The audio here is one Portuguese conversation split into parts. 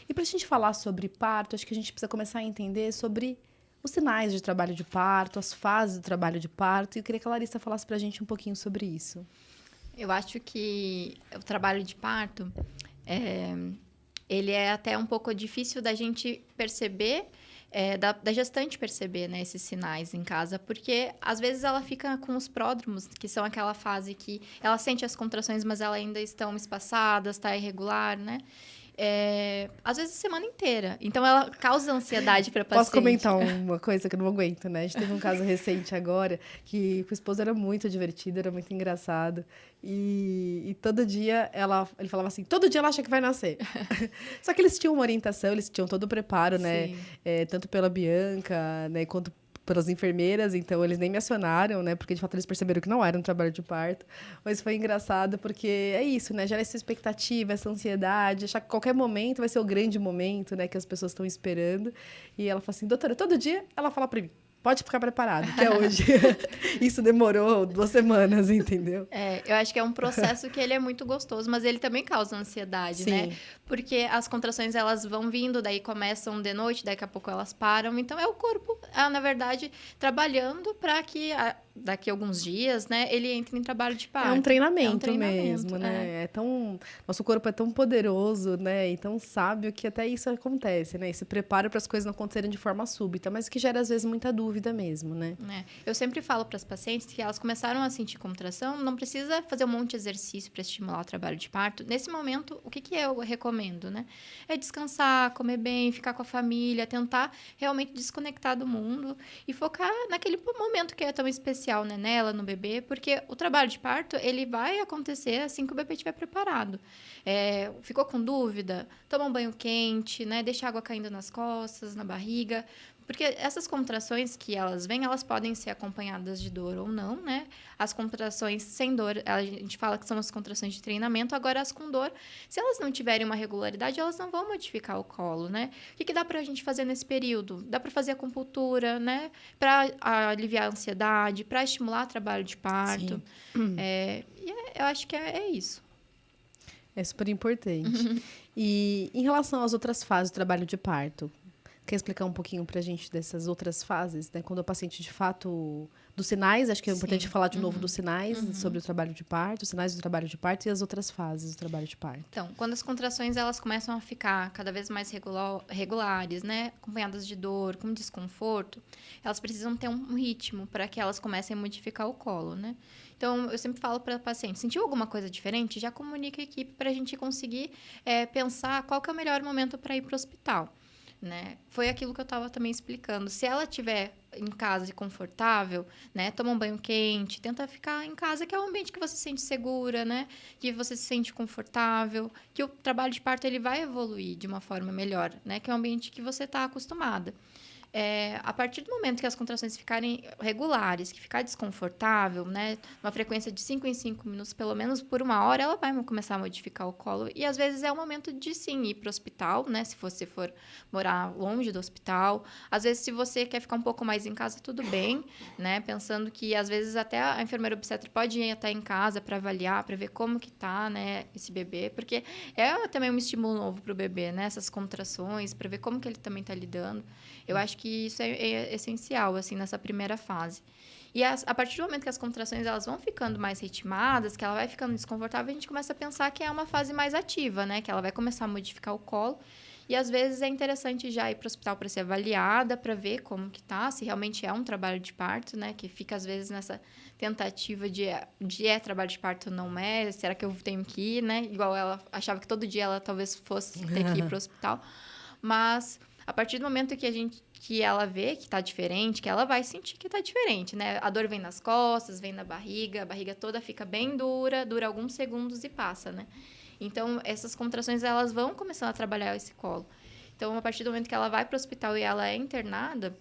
E para a gente falar sobre parto, acho que a gente precisa começar a entender sobre os sinais de trabalho de parto, as fases do trabalho de parto. E eu queria que a Larissa falasse para a gente um pouquinho sobre isso. Eu acho que o trabalho de parto, ele é até um pouco difícil da gente perceber, da gestante perceber, né, esses sinais em casa, porque às vezes ela fica com os pródromos, que são aquela fase que ela sente as contrações, mas elas ainda estão espaçadas, está irregular, né? Às vezes a semana inteira. Então, ela causa ansiedade para a paciente. Posso comentar uma coisa que eu não aguento, né? A gente teve um caso recente agora, que o esposo era muito divertido, era muito engraçado. E todo dia ele falava assim, todo dia ela acha que vai nascer. Só que eles tinham uma orientação, eles tinham todo o preparo, né? Tanto pela Bianca, né? Quanto pelas enfermeiras, então eles nem me acionaram, né? Porque de fato eles perceberam que não era um trabalho de parto. Mas foi engraçado porque é isso, né? Gera essa expectativa, essa ansiedade, achar que qualquer momento vai ser o grande momento, né? Que as pessoas estão esperando. E ela fala assim, doutora, todo dia ela fala para mim, pode ficar preparado, que é hoje. Isso demorou 2 semanas, entendeu? Eu acho que é um processo que ele é muito gostoso, mas ele também causa ansiedade, né? Porque as contrações, elas vão vindo, daí começam de noite, daqui a pouco elas param. Então, é o corpo, na verdade, trabalhando para que daqui a alguns dias, né, ele entre em trabalho de parto. É um treinamento mesmo, né? Nosso corpo é tão poderoso, né? E tão sábio que até isso acontece, né? Esse preparo para as coisas não acontecerem de forma súbita, mas que gera, às vezes, muita dúvida mesmo, né? Eu sempre falo para as pacientes que elas começaram a sentir contração, não precisa fazer um monte de exercício para estimular o trabalho de parto. Nesse momento, o que eu recomendo, né? É descansar, comer bem, ficar com a família, tentar realmente desconectar do mundo e focar naquele momento que é tão especial, né, nela, no bebê, porque o trabalho de parto, ele vai acontecer assim que o bebê estiver preparado. Ficou com dúvida? Toma um banho quente, né? Deixa a água caindo nas costas, na barriga, porque essas contrações que elas vêm, elas podem ser acompanhadas de dor ou não, né? As contrações sem dor, a gente fala que são as contrações de treinamento, agora as com dor, se elas não tiverem uma regularidade, elas não vão modificar o colo, né? O que dá pra gente fazer nesse período? Dá pra fazer acupuntura, né? Pra aliviar a ansiedade, pra estimular o trabalho de parto. Eu acho que é isso. É super importante. E em relação às outras fases do trabalho de parto, quer explicar um pouquinho pra gente dessas outras fases, né? Quando o paciente, de fato, dos sinais, acho que é importante falar de novo dos sinais, sobre o trabalho de parto, os sinais do trabalho de parto e as outras fases do trabalho de parto. Então, quando as contrações, elas começam a ficar cada vez mais regulares, né? Acompanhadas de dor, com desconforto, elas precisam ter um ritmo para que elas comecem a modificar o colo, né? Então, eu sempre falo para a paciente, sentiu alguma coisa diferente? Já comunica a equipe para a gente conseguir pensar qual que é o melhor momento para ir para o hospital. Né? Foi aquilo que eu estava também explicando. Se ela estiver em casa e confortável, né? Toma um banho quente, tenta ficar em casa, que é um ambiente que você se sente segura, né? Que você se sente confortável, que o trabalho de parto ele vai evoluir de uma forma melhor, né? Que é um ambiente que você está acostumada. A partir do momento que as contrações ficarem regulares, que ficar desconfortável, né, uma frequência de 5 em 5 minutos, pelo menos por 1 hora, ela vai começar a modificar o colo. E, às vezes, é o momento de, sim, ir para o hospital, né, se você for morar longe do hospital. Às vezes, se você quer ficar um pouco mais em casa, tudo bem, né, pensando que, às vezes, até a enfermeira obstetra pode ir até em casa para avaliar, para ver como que tá, né, esse bebê, porque é também um estímulo novo para o bebê, né, essas contrações, para ver como que ele também está lidando. Eu acho que isso é essencial, assim, nessa primeira fase. E a partir do momento que as contrações elas vão ficando mais ritmadas, que ela vai ficando desconfortável, a gente começa a pensar que é uma fase mais ativa, né? Que ela vai começar a modificar o colo. E, às vezes, é interessante já ir para o hospital para ser avaliada, para ver como que tá, se realmente é um trabalho de parto, né? Que fica, às vezes, nessa tentativa de trabalho de parto ou não é, será que eu tenho que ir, né? Igual ela achava que todo dia ela talvez fosse ter que ir para o hospital. Mas, a partir do momento que ela vê que está diferente, que ela vai sentir que está diferente, né? A dor vem nas costas, vem na barriga, a barriga toda fica bem dura alguns segundos e passa, né? Então, essas contrações, elas vão começando a trabalhar esse colo. Então, a partir do momento que ela vai para o hospital e ela é internada,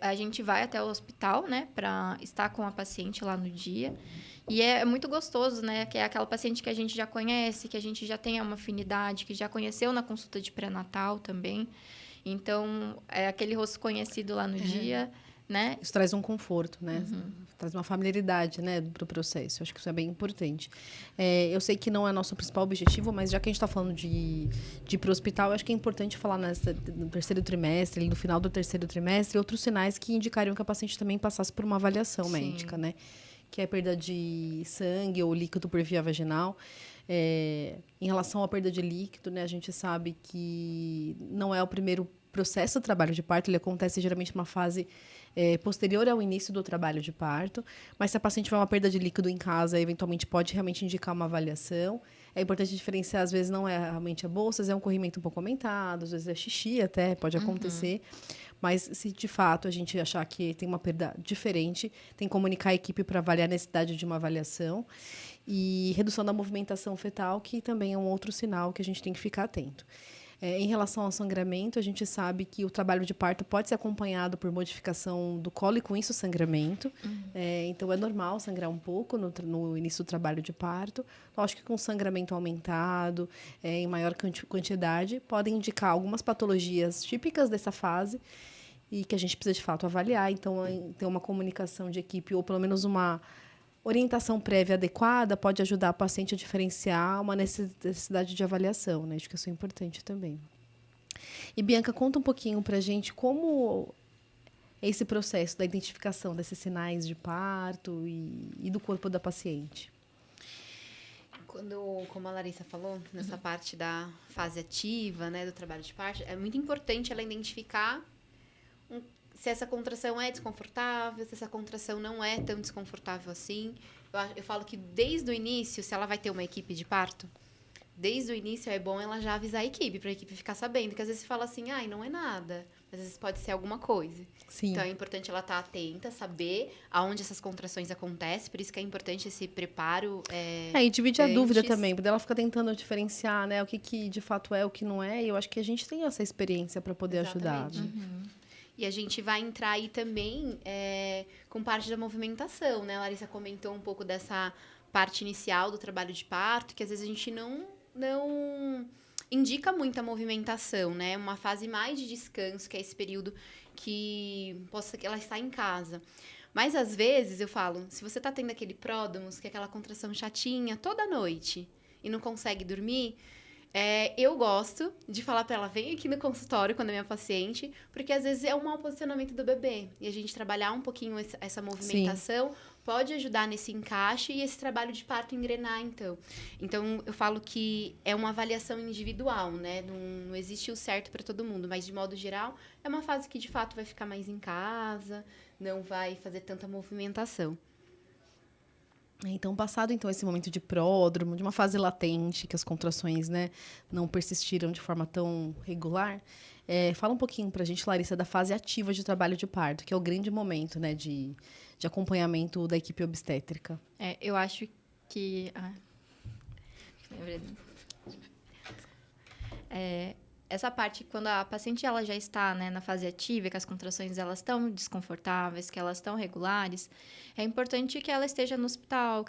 a gente vai até o hospital, né? Para estar com a paciente lá no dia. E é muito gostoso, né? Que é aquela paciente que a gente já conhece, que a gente já tem uma afinidade, que já conheceu na consulta de pré-natal também. Então, é aquele rosto conhecido lá no dia. né? Isso traz um conforto, né? Traz uma familiaridade, né, para o processo. Eu acho que isso é bem importante. Eu sei que não é nosso principal objetivo, mas já que a gente está falando de ir para o hospital, eu acho que é importante falar no terceiro trimestre, no final do terceiro trimestre, outros sinais que indicariam que a paciente também passasse por uma avaliação médica, né? Que é a perda de sangue ou líquido por via vaginal. Em relação à perda de líquido, né, a gente sabe que não é o primeiro processo do trabalho de parto, ele acontece geralmente numa fase posterior ao início do trabalho de parto, mas se a paciente tiver uma perda de líquido em casa, eventualmente pode realmente indicar uma avaliação. É importante diferenciar, às vezes não é realmente a bolsas, é um corrimento um pouco aumentado, às vezes é xixi até, pode acontecer. Mas se de fato a gente achar que tem uma perda diferente, tem que comunicar a equipe para avaliar a necessidade de uma avaliação. E redução da movimentação fetal, que também é um outro sinal que a gente tem que ficar atento. Em relação ao sangramento, a gente sabe que o trabalho de parto pode ser acompanhado por modificação do colo e com isso sangramento. Então, é normal sangrar um pouco no início do trabalho de parto. Lógico que com sangramento aumentado, em maior quantidade, podem indicar algumas patologias típicas dessa fase e que a gente precisa, de fato, avaliar. Então, ter uma comunicação de equipe ou, pelo menos, uma orientação prévia adequada pode ajudar a paciente a diferenciar uma necessidade de avaliação, né? Acho que isso é importante também. E, Bianca, conta um pouquinho para a gente como é esse processo da identificação desses sinais de parto e do corpo da paciente. Como a Larissa falou, nessa parte da fase ativa, né, do trabalho de parto, é muito importante ela identificar se essa contração é desconfortável, se essa contração não é tão desconfortável assim. Eu falo que desde o início, se ela vai ter uma equipe de parto, desde o início é bom ela já avisar a equipe, para a equipe ficar sabendo. Porque às vezes você fala assim, não é nada. Às vezes pode ser alguma coisa. Sim. Então é importante ela estar atenta, saber aonde essas contrações acontecem. Por isso que é importante esse preparo. E dividir a dúvida também, porque ela fica tentando diferenciar, né, o que de fato é, o que não é. E eu acho que a gente tem essa experiência para poder ajudar. Né? E a gente vai entrar aí também com parte da movimentação, né? A Larissa comentou um pouco dessa parte inicial do trabalho de parto, que às vezes a gente não indica muita movimentação, né? Uma fase mais de descanso, que é esse período que ela está em casa. Mas, às vezes, eu falo, se você está tendo aquele pródromos, que é aquela contração chatinha toda noite e não consegue dormir... eu gosto de falar para ela, vem aqui no consultório quando é minha paciente, porque às vezes é um mau posicionamento do bebê. E a gente trabalhar um pouquinho essa movimentação pode ajudar nesse encaixe e esse trabalho de parto engrenar, então. Então, eu falo que é uma avaliação individual, né? Não existe o certo para todo mundo, mas de modo geral, é uma fase que de fato vai ficar mais em casa, não vai fazer tanta movimentação. Então, passado esse momento de pródromo, de uma fase latente, que as contrações, né, não persistiram de forma tão regular, fala um pouquinho para a gente, Larissa, da fase ativa de trabalho de parto, que é o grande momento, né, de acompanhamento da equipe obstétrica. Eu acho que... essa parte, quando a paciente ela já está, né, na fase ativa, que as contrações elas estão desconfortáveis, que elas estão regulares, é importante que ela esteja no hospital,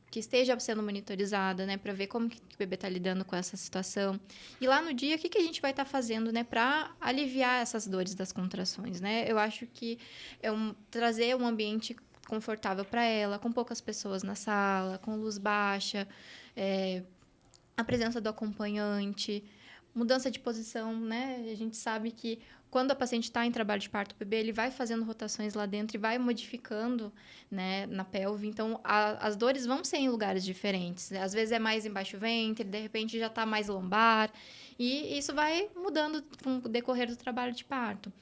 que esteja sendo monitorizada, né, para ver como que o bebê está lidando com essa situação. E lá no dia, o que a gente vai estar fazendo, né, para aliviar essas dores das contrações, né? Eu acho que trazer um ambiente confortável para ela, com poucas pessoas na sala, com luz baixa, a presença do acompanhante, mudança de posição, né? A gente sabe que quando a paciente está em trabalho de parto, o bebê ele vai fazendo rotações lá dentro e vai modificando, né, na pelve. Então, as dores vão ser em lugares diferentes. Às vezes é mais embaixo do ventre, de repente já está mais lombar. E isso vai mudando com o decorrer do trabalho de parto.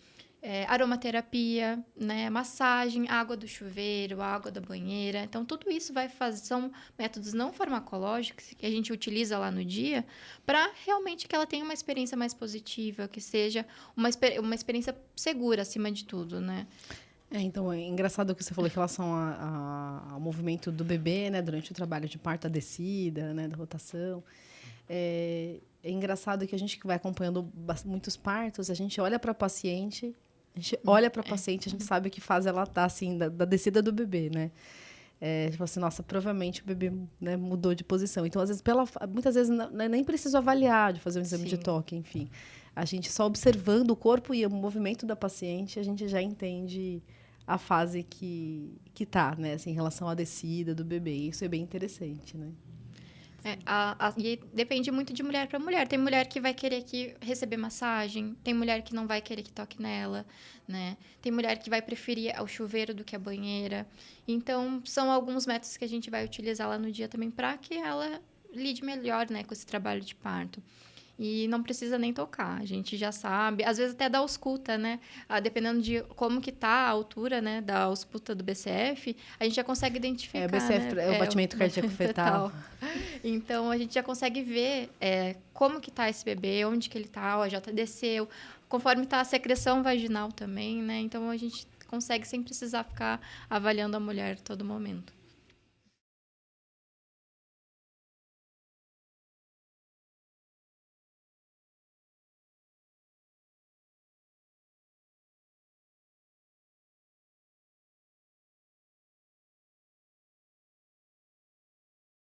Aromaterapia, né, massagem, água do chuveiro, água da banheira. Então, tudo isso são métodos não farmacológicos que a gente utiliza lá no dia para realmente que ela tenha uma experiência mais positiva, que seja uma experiência segura, acima de tudo, né? Então, é engraçado o que você falou em relação ao movimento do bebê, né, durante o trabalho de parto, a descida, né, da rotação. É engraçado que a gente que vai acompanhando muitos partos, a gente olha para a paciente... A gente olha para a paciente, a gente sabe que fase ela está, assim, da descida do bebê, né? Tipo assim, nossa, provavelmente o bebê, né, mudou de posição. Então, às vezes, muitas vezes, nem preciso avaliar, de fazer um exame de toque, enfim. A gente só observando o corpo e o movimento da paciente, a gente já entende a fase que tá, né? Assim, em relação à descida do bebê. Isso é bem interessante, né? E depende muito de mulher para mulher. Tem mulher que vai querer receber massagem, tem mulher que não vai querer que toque nela, né? Tem mulher que vai preferir o chuveiro do que a banheira. Então, são alguns métodos que a gente vai utilizar lá no dia também para que ela lide melhor, né, com esse trabalho de parto. E não precisa nem tocar, a gente já sabe. Às vezes até da ausculta, né? Dependendo de como que tá a altura, né, da ausculta do BCF, a gente já consegue identificar, o BCF, né? é o batimento cardíaco fetal. Então, a gente já consegue ver como que tá esse bebê, onde que ele tá, ó, já desceu. Conforme tá a secreção vaginal também, né? Então, a gente consegue sem precisar ficar avaliando a mulher a todo momento.